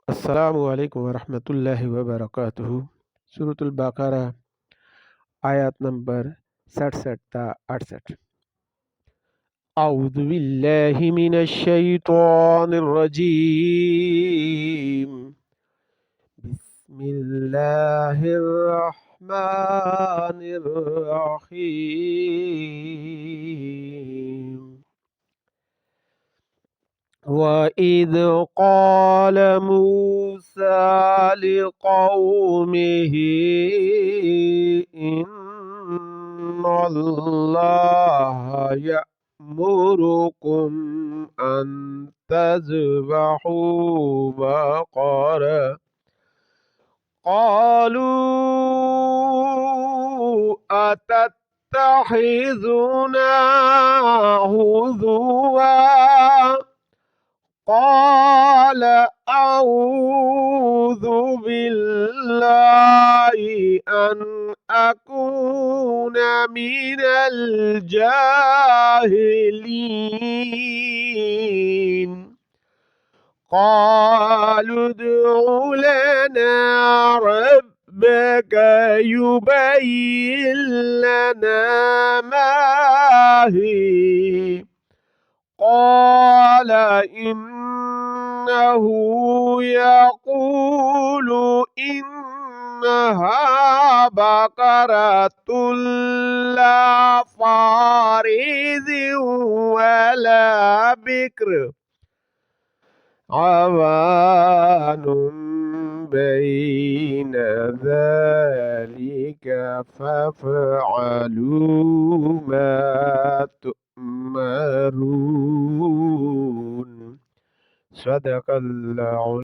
আসসালামু আলাইকুম ওয়া বারাকাতুহু। সূরাতুল বাকারা আয়াত নাম্বার 67 তা 68। আউযু বিল্লাহি মিনাশ শাইতানির রাজীম। বিসমিল্লাহির রহমানির রহিম। وَإِذْ قَالَ مُوسَى لِقَوْمِهِ إِنَّ اللَّهَ يَأْمُرُكُمْ أَن تَذْبَحُوا بَقَرَةً قَالُوا أَتَتَّخِذُنَا هُزُوًا قال أعوذ بالله أن أكون من الجاهلين قالوا ادع لنا ربك يبين لنا ما هي قال إنه يقول إنها بقرة لا فارض ولا بكر عوان بين ذلك فافعلوا ما تؤمرون. صدق الله